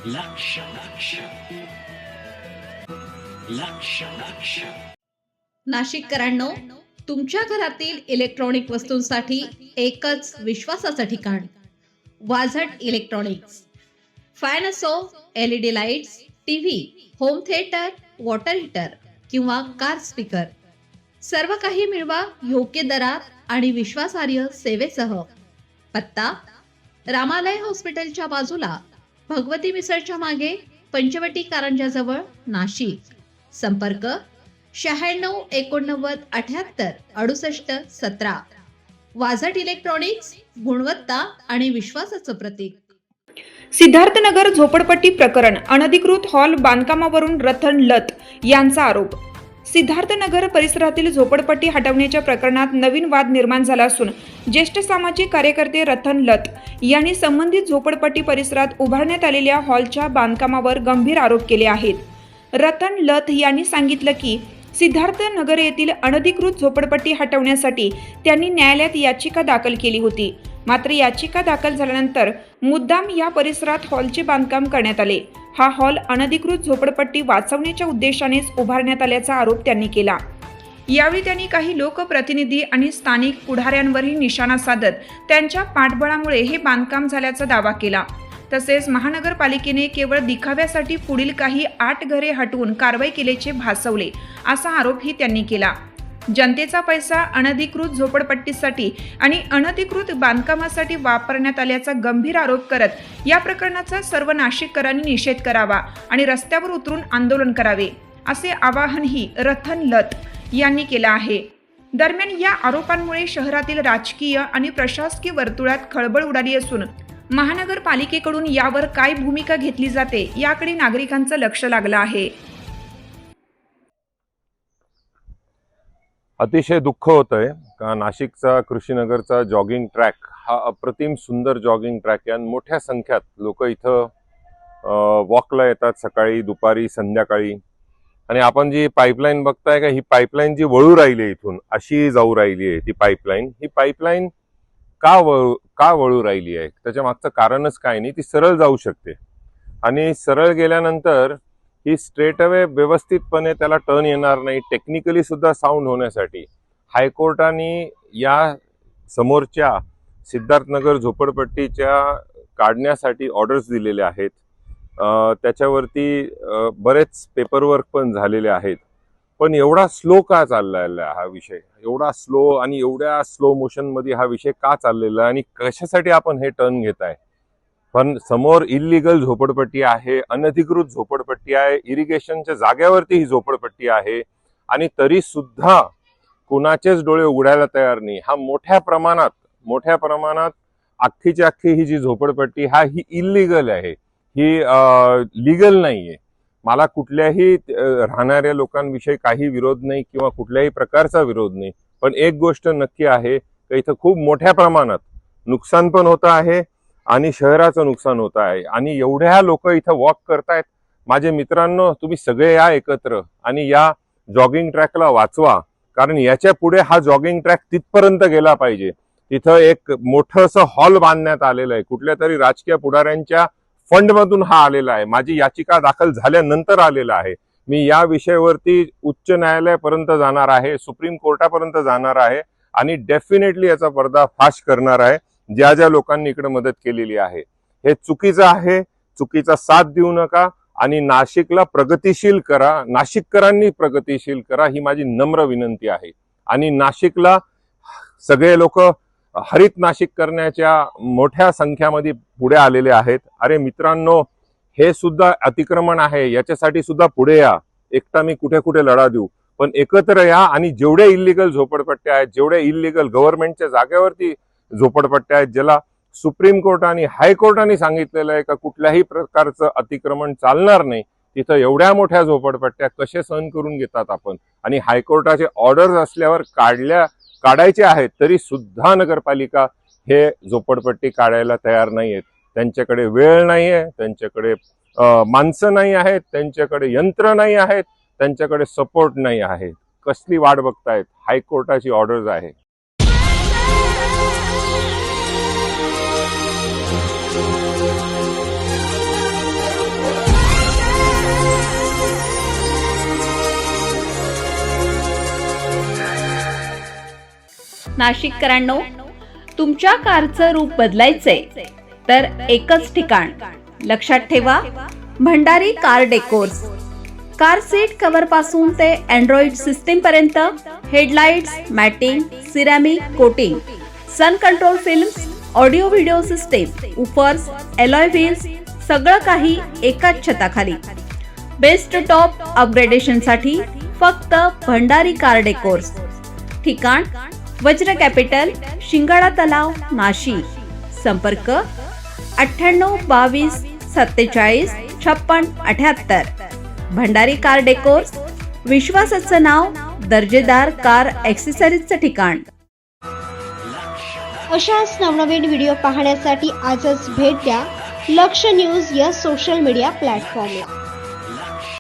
लक्ष लक्ष लक्ष लक्ष नाशिककरांनो, तुमच्या घरातील इलेक्ट्रॉनिक वस्तूंसाठी एकच विश्वासाचं ठिकाण वाझट इलेक्ट्रॉनिक्स. फॅन असो, LED lights, TV, home theatre, water heater किंवा कार स्पीकर, सर्व काही मिळवा योग्य दरात आणि विश्वासार्ह सेवेसह. पत्ता: रामालय हॉस्पिटलच्या बाजूला, भगवती मिसळच्या मागे, पंचवटी कारंजाजवळ, नाशिक. संपर्क: 96 89 78 68 17. वाझट इलेक्ट्रॉनिक्स, गुणवत्ता आणि विश्वासाचं प्रतीक. सिद्धार्थनगर झोपडपट्टी प्रकरण. अनधिकृत हॉल बांधकामावरून रतन लत यांचा आरोप. सिद्धार्थनगर परिसरातील झोपडपट्टी हटवण्याच्या प्रकरणात नवीन वाद निर्माण झाला असून ज्येष्ठ सामाजिक कार्यकर्ते रतन लत यांनी संबंधित झोपडपट्टी परिसरात उभारण्यात आलेल्या हॉलच्या बांधकामावर गंभीर आरोप केले आहेत. रतन लत यांनी सांगितलं की सिद्धार्थनगर येथील अनधिकृत झोपडपट्टी हटवण्यासाठी त्यांनी न्यायालयात याचिका दाखल केली होती. मात्र याचिका दाखल झाल्यानंतर मुद्दाम या परिसरात हॉलचे बांधकाम करण्यात आले. हा हॉल अनधिकृत झोपडपट्टी वाचवण्याच्या उद्देशानेच उभारण्यात आल्याचा आरोप त्यांनी केला. यावेळी त्यांनी काही लोकप्रतिनिधी आणि स्थानिक पुढाऱ्यांवरही निशाणा साधत त्यांच्या पाठबळामुळे हे बांधकाम झाल्याचा दावा केला. तसेच महानगरपालिकेने केवळ दिखाव्यासाठी पुढील काही 8 घरे हटवून कारवाई केल्याचे भासवले असा आरोपही त्यांनी केला. जनतेचा पैसा अनधिकृत झोपडपट्टीसाठी आणि अनधिकृत बांधकामासाठी वापरण्यात आल्याचा गंभीर आरोप करत या प्रकरणाचा सर्व नाशिककरांनी निषेध करावा आणि रस्त्यावर उतरून आंदोलन करावे असे आवाहनही रतन लत यांनी केलं आहे. दरम्यान या आरोपांमुळे शहरातील राजकीय आणि प्रशासकीय वर्तुळात खळबळ उडाली असून महानगरपालिकेकडून यावर काय भूमिका घेतली जाते याकडे नागरिकांचं लक्ष लागलं आहे. अतिशय दुःख होतंय का नाशिकचा कृषीनगरचा जॉगिंग ट्रॅक हा अप्रतिम सुंदर जॉगिंग ट्रॅक आहे. मोठ्या संख्येत लोक इथं वॉकला येतात, सकाळी, दुपारी, संध्याकाळी. आणि आपण जी पाईपलाईन बघताय का, ही पाईपलाईन जी वळू राहिली आहे इथून अशी जाऊ राहिली आहे. ती पाईपलाईन का वळू राहिली आहे, त्याच्या मागचं कारणच काय नाही. ती सरळ जाऊ शकते आणि सरळ गेल्यानंतर ही स्ट्रेट अवे व्यवस्थितपणे त्याला टर्न येणार नाही. टेक्निकली सुद्धा साऊंड होण्यासाठी हायकोर्टाने या समोरच्या सिद्धार्थनगर झोपडपट्टीच्या काढण्यासाठी ऑर्डर्स दिलेले आहेत. त्याच्यावरती बरेच पेपरवर्क पण झालेले आहेत. पण एवढा स्लो का चाललेला हा विषय, एवढा स्लो आणि एवढ्या स्लो मोशन मध्ये हा विषय का चाललेला आणि कशासाठी आपण हे टर्न घेत आहे. पण समोर इल्लीगल झोपडपट्टी आहे, अनधिकृत झोपडपट्टी आहे, इरिगेशनच्या जागेवरती ही झोपडपट्टी आहे आणि तरी सुद्धा कुणाचेच डोळे उघडायला तयार नाही. हा मोठ्या प्रमाणात अख्खीची अख्खी ही जी झोपडपट्टी ही इल्लीगल आहे, ही लीगल नाहीये. मला कुठल्याही राहणाऱ्या लोकांविषयी काही विरोध नाही किंवा कुठल्याही प्रकारचा विरोध नाही. पण एक गोष्ट नक्की आहे की इथं खूप मोठ्या प्रमाणात नुकसान पण होत आहे आणि शहराचं नुकसान होत आहे. आणि एवढ्या लोक इथं वॉक करतायत. माझे मित्रांनो, तुम्ही सगळे या एकत्र आणि या जॉगिंग ट्रॅकला वाचवा, कारण याच्या पुढे हा जॉगिंग ट्रॅक तिथपर्यंत गेला पाहिजे. तिथं एक मोठं असं हॉल बांधण्यात आलेलं आहे, कुठल्या तरी राजकीय पुढाऱ्यांच्या फंडमधून हा आलेला आहे. माझी याचिका दाखल झाल्यानंतर आलेला आहे. मी या विषयावरती उच्च न्यायालयापर्यंत जाणार आहे, सुप्रीम कोर्टापर्यंत जाणार आहे आणि डेफिनेटली याचा पर्दाफाश करणार आहे. ज्या ज्या लोकांनी इकडे मदत केलेली आहे हे चुकीचं आहे. चुकीचा साथ देऊ नका आणि नाशिकला प्रगतिशील करा, नाशिककरांनी प्रगतिशील करा, ही माझी नम्र विनंती आहे. आणि नाशिकला सगळे लोक हरित नाशिक करण्याच्या मोठ्या संख्यामध्ये पुढे आलेले आहेत. अरे मित्रांनो, हे सुद्धा अतिक्रमण आहे, याच्यासाठी सुद्धा पुढे या. एकटा मी कुठे कुठे लढा देऊ, पण एकत्र या आणि जेवढे इल्लीगल झोपडपट्ट्या आहेत, जेवढे इल्लीगल गव्हर्नमेंटच्या जागेवरती झोपडपट्ट्या आहेत, ज्याला सुप्रीम कोर्ट आणि हायकोर्टाने सांगितलेलं आहे का कुठल्याही प्रकारचं अतिक्रमण चालणार नाही, तिथं एवढ्या मोठ्या झोपडपट्ट्या कसे सहन करून घेतात आपण. आणि हायकोर्टाचे ऑर्डर्स असल्यावर काढायचे आहेत तरी सुद्धा नगरपालिका हे झोपडपट्टी काढायला तयार नाहीयेत. त्यांच्याकडे वेळ नाहीये, त्यांच्याकडे माणसं नाही आहेत, त्यांच्याकडे यंत्र नाही आहेत, त्यांच्याकडे सपोर्ट नाही आहे. कसली वाट बघतायत, हायकोर्टाची ऑर्डर्स आहे. नाशिककरांनो, तुमच्या कारचं रूप बदलायचंय तर एकच ठिकाण लक्षात ठेवा, Bhandari car decors. Car seat cover पासून ते अँड्रॉइड सिस्टीम पर्यंत, headlights, matting, ceramic coating, sun control films, audio video system, woofers, alloy wheels, सगळं काही एकाच छताखाली. बेस्ट टॉप अपग्रेडेशन साठी फक्त भंडारी कार डेकोर्स. ठिकाण वज्र कॅपिटल, शिंगाडा तलाव, नाशिक. संपर्क 9822 47 56 78. भंडारी कार डेकोर्स, विश्वासाचं नाव, दर्जेदार कार ॲक्सेसरीजचं ठिकाण. अशाच नवनवीन व्हिडिओ पाहण्यासाठी आजच भेट द्या लक्ष न्यूज या सोशल मीडिया प्लॅटफॉर्मला.